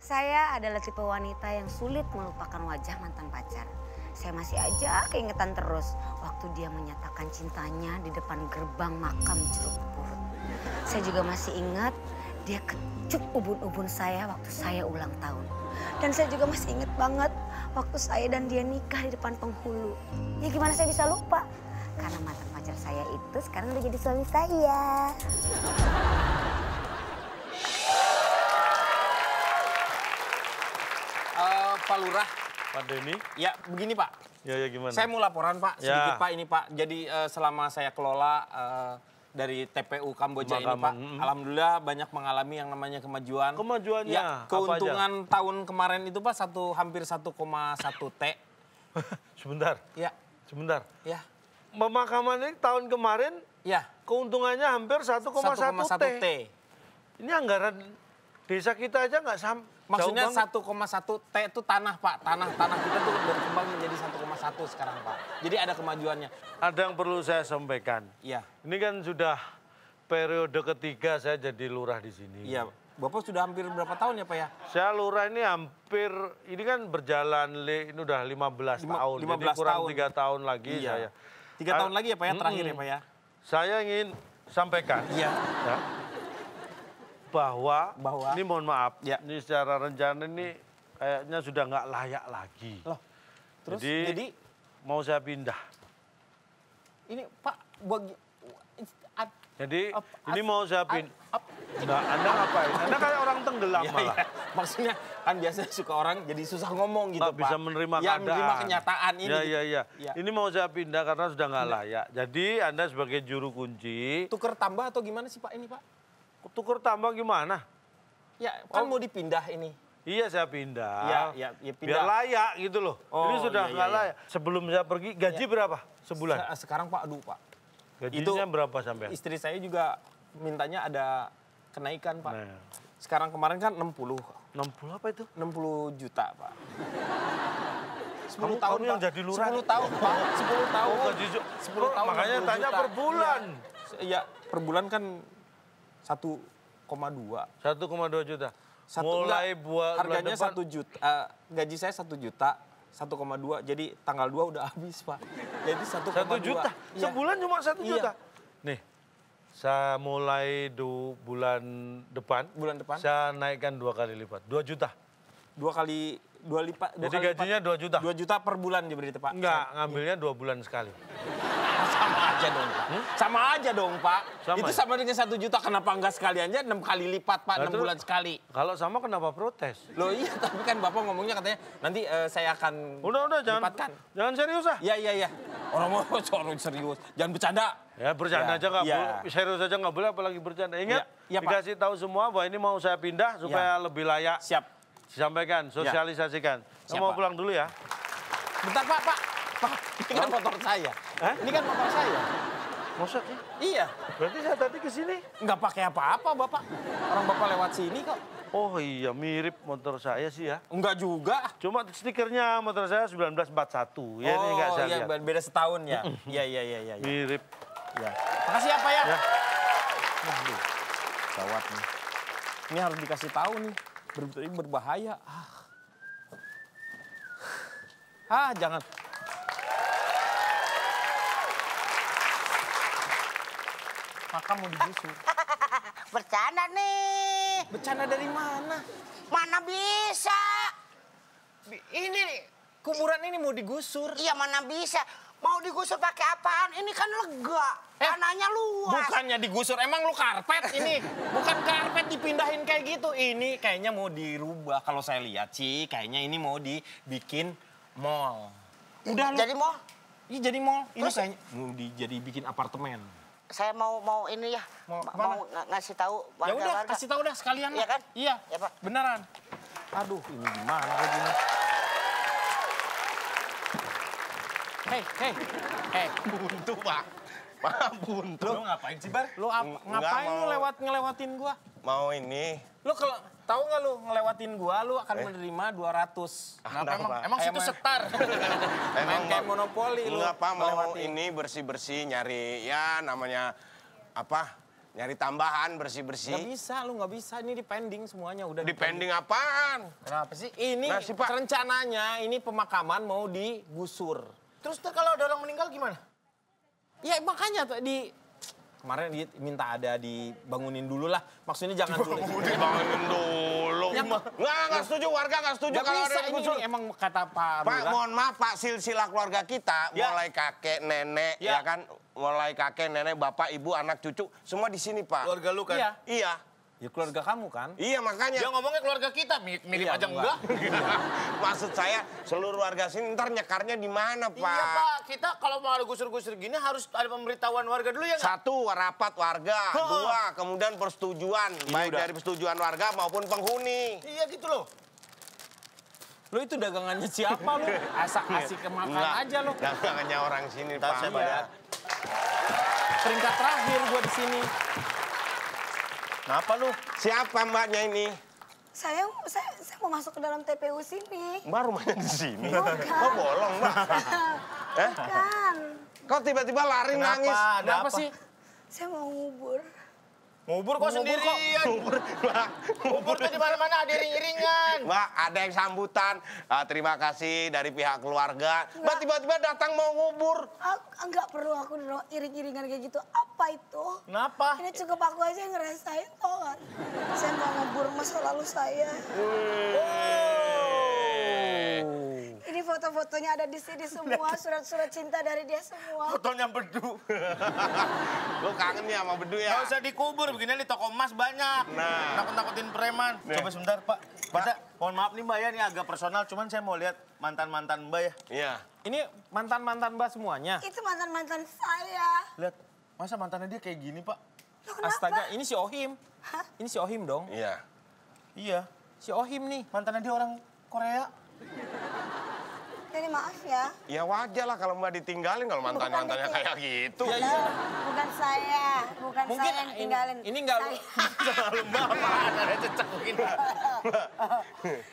Saya adalah tipe wanita yang sulit melupakan wajah mantan pacar. Saya masih aja keingetan terus waktu dia menyatakan cintanya di depan gerbang makam Jeruk Purut. Saya juga masih ingat dia kecup ubun-ubun saya waktu saya ulang tahun. Dan saya juga masih ingat banget waktu saya dan dia nikah di depan penghulu. Ya gimana saya bisa lupa? Karena mantan pacar saya itu sekarang udah jadi suami saya. Pak Lurah. Pak Denny? Ya, begini Pak. Ya gimana? Saya mau laporan Pak, sedikit Pak ini Pak. Jadi selama saya kelola dari TPU Kamboja ini Pak, alhamdulillah banyak mengalami yang namanya kemajuan. Kemajuannya Ya, keuntungan tahun kemarin itu Pak hampir 1,1 T. Sebentar. Ya. Sebentar. Ya. Pemakaman ini tahun kemarin Ya. keuntungannya hampir 1,1 T. Ini anggaran desa kita aja nggak sampai. Maksudnya 1,1 T itu tanah Pak. Tanah kita tuh berkembang menjadi 1,1 sekarang Pak. Jadi ada kemajuannya. Ada yang perlu saya sampaikan. Iya. Ini kan sudah periode ketiga saya jadi lurah di sini. Iya. Bapak sudah hampir berapa tahun ya Pak ya? Saya lurah ini ini kan berjalan, ini udah 15 tahun. 15 jadi kurang tahun. 3 tahun lagi Iya. saya. 3 tahun lagi ya Pak ya, terakhir ya Pak ya? Saya ingin sampaikan. Iya. Ya, bahwa ini mohon maaf, ya. Ini secara rencana ini kayaknya sudah nggak layak lagi. Loh, terus jadi mau saya pindah. Ini Pak, ini mau saya pindah. Nah, Anda ngapain? Anda kayak orang tenggelam malah. Ya. Maksudnya kan biasanya suka orang jadi susah ngomong gitu Pak. Bisa menerima ya, keadaan. menerima kenyataan ini. Iya. Ya. Ini mau saya pindah karena sudah nggak layak. Jadi Anda sebagai juru kunci. Tuker tambah atau gimana sih Pak ini Pak? Tuker tambah gimana? Ya kan mau dipindah ini. Iya saya pindah. Ya pindah. Biar layak gitu loh. Ini sudah nggak layak. Sebelum saya pergi gaji berapa sebulan? Sekarang Pak, aduh Pak. Gajinya berapa sampai? Istri saya juga mintanya ada kenaikan Pak. Nah. Sekarang kemarin kan 60. 60 apa itu? 60 juta Pak. 10 tahun kamu yang Pak. jadi lurah? 10 tahun Pak. 10 tahun. Oh, gaji 10 tahun. Makanya tanya per bulan. Iya, per bulan kan 1,2. 1,2 juta. Mulai buat harganya 1 juta. Gaji saya 1 juta. 1,2. Jadi tanggal 2 udah habis Pak. Jadi 1,2. 1 juta? Iya. Sebulan cuma 1 juta? Iya. Nih, saya mulai bulan depan. Bulan depan? Saya naikkan 2 kali lipat. 2 juta. 2 lipat. Jadi gajinya 2 juta? 2 juta per bulan diberi Pak? Enggak, ngambilnya 2 bulan sekali. Sama aja dong Pak. Sama aja dong Pak. Sama itu ya? sama dengan 1 juta, kenapa enggak sekali aja 6 kali lipat Pak, 6 bulan sekali. Kalau sama kenapa protes? Loh iya, tapi kan Bapak ngomongnya katanya nanti saya akan Udah, jangan serius ah. Iya. Orang mau serius, jangan bercanda. Ya bercanda aja nggak boleh, serius aja nggak boleh apalagi bercanda. Ingat, Ya, Pak. dikasih tahu semua bahwa ini mau saya pindah supaya lebih layak. Siap. Disampaikan, sosialisasikan. Saya mau Pak. pulang dulu ya. Bentar Pak, ini kan motor saya. Ini kan motor saya. Maksudnya? Iya. Berarti saya tadi ke sini Nggak pakai apa-apa Bapak. Orang Bapak lewat sini kok. Oh iya, mirip motor saya sih ya. Enggak juga. Cuma stikernya motor saya 1941. Ya ini nggak saya lihat. Beda setahun ya. Iya. Mirip. Ya. Makasih ya Pak ya. Ya. Waduh, gawat nih. Ini harus dikasih tahu nih. Berbahaya. Jangan. Kakak mau digusur. Bercanda nih. Bercanda dari mana? Mana bisa? Ini nih, kuburan ini mau digusur. Iya mana bisa. Mau digusur pakai apaan? Ini kan lega. Tanahnya luas. Bukannya digusur, emang lu karpet ini? Bukan karpet dipindahin kayak gitu. Ini kayaknya mau dirubah. Kalau saya lihat sih, kayaknya ini mau dibikin mall. Udah lu. Jadi mall? Iya jadi mall. Ini Terus? kayaknya mau jadi bikin apartemen. Saya mau ini ya. Mau ngasih tahu Ya udah, warga-warga. kasih tahu dah sekalian. Iya kan? Iya. Ya, Pak. Beneran. Aduh, ini gimana lagi nih? Hei. Buntu, Pak. Buntu. Lu ngapain sih, Bar? Lu Enggak, lu ngelewatin gua? Mau ini. Lu kalau tahu nggak lu ngelewatin gua, lu akan menerima 200. Emang situ setar. Main kayak monopoli lu. Enggak, Pak, mau ngelewatin. ini bersih-bersih nyari ya namanya apa? Nyari tambahan Nggak bersih-bersih. bisa, lu nggak bisa. Ini dipending semuanya udah. Dipending apaan? Kenapa sih? Ini Nah, sih, Pak. rencananya ini pemakaman mau digusur. Terus tuh kalau ada orang meninggal gimana? Ya makanya tuh kemarin minta ada dibangunin dulu lah. Maksudnya jangan dulu. Dibangunin dulu. Ya, Nggak setuju, warga nggak setuju Nggak kalau ada bisa yang ini digusur. emang kata Pak Pak, Lurah. mohon maaf Pak, silsilah keluarga kita, Ya. mulai kakek, nenek, Ya. ya kan, mulai kakek, nenek, bapak, ibu, anak, cucu, semua di sini Pak. Keluarga lu kan? Iya. Iya, Ya keluarga kamu kan. iya makanya. Dia ngomongnya keluarga kita, mirip Iya, aja enggak. Maksud saya seluruh warga sini ntar nyekarnya di mana Pak? Iya Pak, kita kalau mau ada gusur-gusur gini harus ada pemberitahuan warga dulu ya nggak? Satu, rapat warga. Dua, kemudian persetujuan. Baik udah. dari persetujuan warga maupun penghuni. Iya gitu loh. Lu itu dagangannya siapa lu? Asik kemakan aja lu. Dagangannya orang sini Ntar Pak. saya bayar. Peringkat terakhir gua di sini. Kenapa lu? Siapa mbaknya ini? Saya mau masuk ke dalam TPU sini. Mbak rumahnya di sini. Bukan. Oh bolong mbak. Bukan. Kok tiba-tiba lari nangis? Kenapa sih? Saya mau ngubur. Ngubur kok sendirian. Ngubur tuh di mana-mana ada iring-iringan. Mbak, ada yang sambutan. Terima kasih dari pihak keluarga. Mbak tiba-tiba datang mau ngubur. Enggak perlu aku iring-iringan kayak gitu. Apa itu? Kenapa? Ini cukup aku aja yang ngerasain kok kan. Saya mau ngubur masa lalu saya. Ini foto-fotonya ada di sini semua, surat-surat cinta dari dia semua. Fotonya bedu. Lu kangen ya sama Bedu ya? Gak usah dikubur, begini di toko emas banyak. Nah. Nakut-nakutin preman. Coba sebentar Pak. Kita, mohon maaf nih Mbak ya, ini agak personal. Cuman saya mau lihat mantan-mantan Mbak ya. Iya. Ini mantan-mantan Mbak semuanya. Itu mantan-mantan saya. Lihat, masa mantannya dia kayak gini Pak? Loh, kenapa? Astaga, ini si Ohim. Hah? Ini si Ohim dong. Iya. Iya, Si Ohim nih. mantannya dia orang Korea. Jadi maaf ya. Ya wajar lah kalau Mbak ditinggalin kalau mantan-mantannya Bukan kayak gitu. Ya iya. Bukan saya, bukan Mungkin saya yang tinggalin. ini nggak lu. Selalu Mbak apaan, ada cecak begini.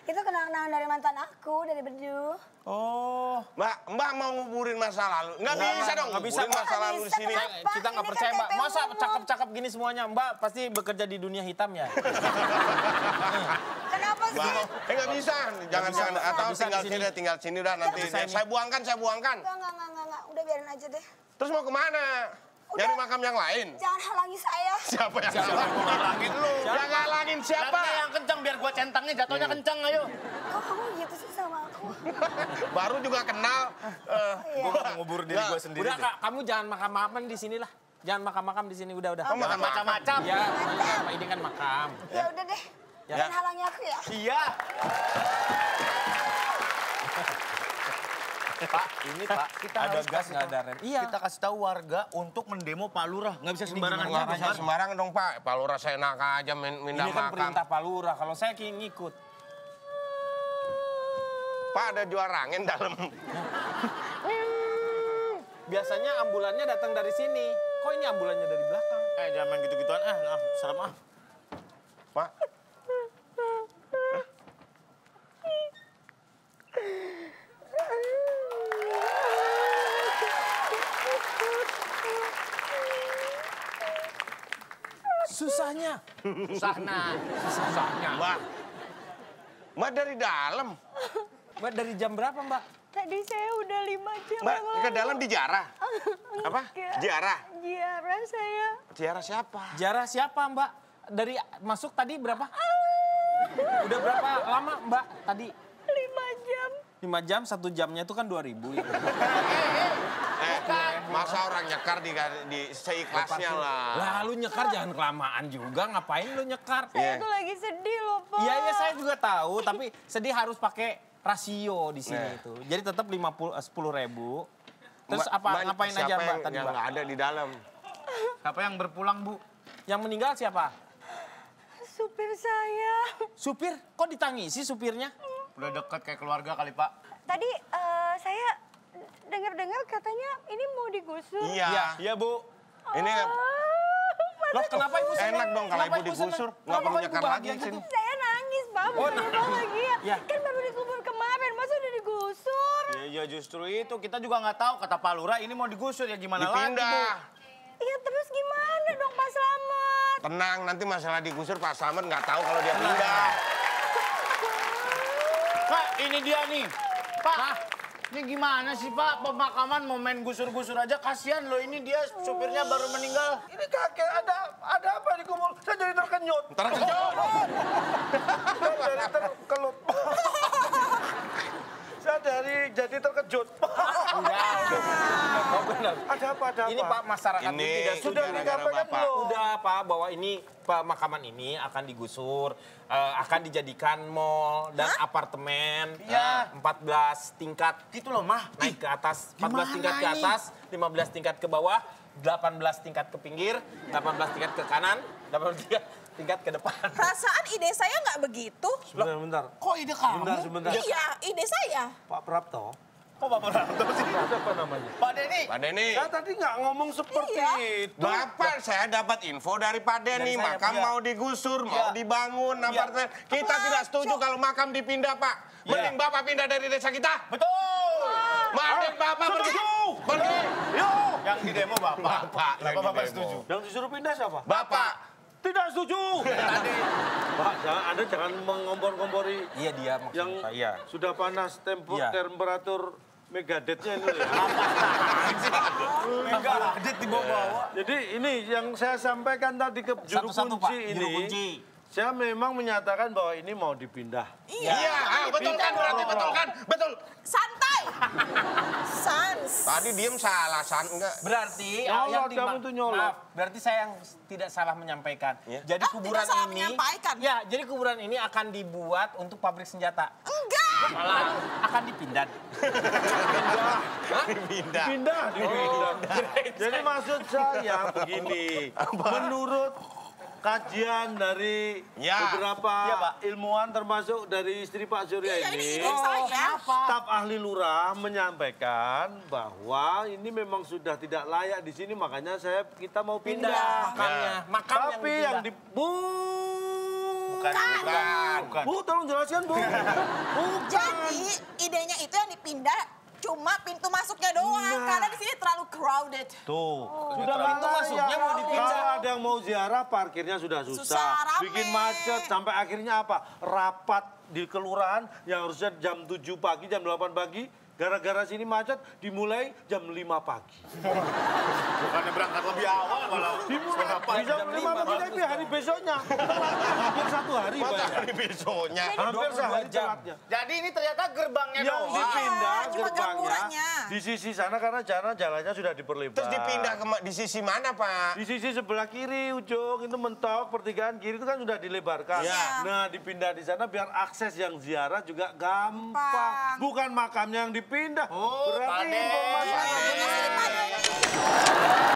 Itu kenangan dari mantan aku, dari Bedu. Oh, Mbak mau nguburin masa lalu. Nggak bisa dong nggak bisa, nguburin Pak. masa Nggak lalu di bisa, sini. kenapa? Kita nggak Ini kan percaya Mbak. TPU Masa umum. cakep-cakep gini semuanya Mbak pasti bekerja di dunia hitam ya. Kenapa sih? Mbak, nggak bisa. Jangan bisa, Mbak. atau Nggak bisa tinggal di sini, sini. tinggal sini udah nanti. bisa ini. Saya buangkan. Enggak. Udah biarin aja deh. Terus mau kemana? Udah. Nyari makam yang lain? Jangan halangi saya. Siapa yang ngalangin lu? Yang ngalangin siapa? Siapa yang kencang biar gua centangnya jatuhnya kencang ayo. Kok kamu gitu sih sama aku? Baru juga kenal. Iya. Gua mau ngubur diri gua sendiri. Udah deh. Kak, kamu jangan makam-makaman di sini lah. Jangan makam-makam di sini udah. Kamu makan macam-macam. Ya, ini kan makam. Ya udah deh. Jangan halangi aku ya. Iya. Pak, ini Pak, kita Ada harus gas kasih nggak tahu. ada rem. Iya. Kita kasih tahu warga untuk mendemo Pak Lurah. Nggak bisa sembarangan gimana aja, caranya? Pak. Sembarangan dong Pak. Pak Lurah saya enak aja minta Ini kan makam. perintah Pak Lurah. Kalau saya ngikut. Pak ada juara angin dalam. Biasanya ambulannya datang dari sini. Kok ini ambulannya dari belakang? Jangan main gitu-gituan. Serem ah. Pak. Susahnya. Susahnya. Mbak dari dalam. Mbak dari jam berapa Mbak? Tadi saya udah 5 jam Mbak yang ke lalu. dalam dijarah. Apa? Enggak. Ziarah. Ziarah saya. Ziarah siapa? Jarah siapa Mbak? Dari masuk tadi berapa? Udah berapa lama Mbak tadi? 5 jam. 5 jam, 1 jamnya itu kan 2.000 ya. Masa orang nyekar di seikhlasnya lah. Lalu nyekar jangan kelamaan juga, ngapain lu nyekar? Saya tuh lagi sedih loh, Pak. Iya, iya saya juga tahu, tapi sedih harus pakai rasio di sini Nah. itu. Jadi tetap 10.000. Terus Mbak, ngapain aja siapa Mbak tadi yang Mbak? nggak ada di dalam? Siapa yang berpulang, Bu? Yang meninggal siapa? Supir saya. Supir? Kok ditangisi supirnya? Udah dekat kayak keluarga kali, Pak. Tadi saya dengar-dengar katanya ini mau digusur. Iya. Iya Bu. Ini Loh kenapa ibu senang? enak dong kalau Kenapa ibu digusur. senang? Nggak perlu Kenapa ibu nyekar bahagia lagi di sini. gitu? Saya nangis, Pak. Bukannya bahagia. Ya. Kan baru dikubur kemarin, masa udah digusur? Ya justru itu. Kita juga nggak tahu. Kata Pak Lurah ini mau digusur. Ya gimana lagi, Bu? Dipindah. Ya terus gimana dong, Pak Slamet? Tenang, nanti masalah digusur Pak Slamet nggak tahu kalau dia pindah. Pak, ini dia nih. Pak, ini gimana sih Pak? Pemakaman mau main gusur-gusur aja. Kasihan loh, ini dia supirnya baru meninggal. Ini kakek, ada apa di kumul? Saya jadi terkenyut. Terkejut. Saya jadi terkelut. Saya jadi terkejut. Ada apa? Ini Pak, masyarakat Ini tidak Sudah gara-gara disampaikan Bapak. belum? Udah Pak, bahwa ini pemakaman ini akan digusur, akan dijadikan mall dan apartemen. Iya. 14 tingkat Gitu loh, Mah. naik ke atas, 14 gimana tingkat ke ini? atas, 15 tingkat ke bawah, 18 tingkat ke pinggir, 18 tingkat ke kanan, 18 tingkat ke depan. Perasaan ide saya nggak begitu. Sebentar. Kok ide kamu? Sebentar. Iya, ide saya. Pak Prapto. Kok Bapak Ranto sih? Apa namanya? Pak Denny. Pak Denny. Saya tadi nggak ngomong seperti Iya. itu. Bapak, saya dapat info dari Pak Denny. Dari saya, Makam iya. mau digusur, mau dibangun apartemen. Kita tidak setuju kalau makam dipindah, Pak. Mending Bapak pindah dari desa kita. Betul. Mending Bapak pergi. Pergi. Yuk. Yang di demo Bapak. Bapak yang Kenapa Bapak di demo. setuju? Yang disuruh pindah siapa? Bapak. Tidak setuju. Pak, Anda jangan mengompor-ngompori Iya dia maksud yang saya. sudah panas Iya. temperatur Megadethnya ini ya. Enggak, adet dibawa-bawa. Jadi ini yang saya sampaikan tadi ke juru Satu-satu, Pak. kunci ini. Juru kunci. Saya memang menyatakan bahwa ini mau dipindah. Iya, betul kan berarti betul kan? Betul. Santai. Sans. Tadi diem salah, enggak. Berarti Nyolot, kamu tuh nyolot. Maaf, berarti saya yang tidak salah menyampaikan. Iya. Jadi Ah, kuburan tidak salah ini menyampaikan. Ya, jadi kuburan ini akan dibuat untuk pabrik senjata. Enggak. Malah akan dipindah. Pindah. Pindah. Jadi maksud saya begini, menurut kajian dari Ya. beberapa Iya, Pak. ilmuwan termasuk dari istri Pak Surya Iya, ini ini, ide saya. staf ahli lurah menyampaikan bahwa ini memang sudah tidak layak di sini, makanya kita mau pindah. Makamnya, makam Tapi yang di Bukan. Bu, tolong jelaskan, Bu. Bukan. Jadi idenya itu yang dipindah cuma pintu masuknya doang. Nah. Karena di sini terlalu crowded. Tuh, sudah nggak Pintu layak. masuknya mau dipindah. Kalau ada yang mau ziarah, parkirnya sudah susah. Susah, rame. Bikin macet, sampai akhirnya apa? Rapat di kelurahan yang harusnya jam 7 pagi, jam 8 pagi. Gara-gara sini macet, dimulai jam 5 pagi. Bukannya berangkat lebih awal malah. Dimulai di jam 5 pagi, tapi hari besoknya. Hampir 1 hari, Pak. Hari besoknya. Hampir 22 sehari jam. telatnya. Jadi ini ternyata gerbangnya Yang doang. dipindah cuma gerbangnya gapuranya. di sisi sana karena jalannya sudah diperlebar. Terus dipindah di sisi mana, Pak? Di sisi sebelah kiri ujung itu mentok pertigaan kiri itu kan sudah dilebarkan. Iya. Nah dipindah di sana biar akses yang ziarah juga gampang. Gampang. Bukan makamnya yang dipindah. Oh, Berarti Pak De. informasi Pak De.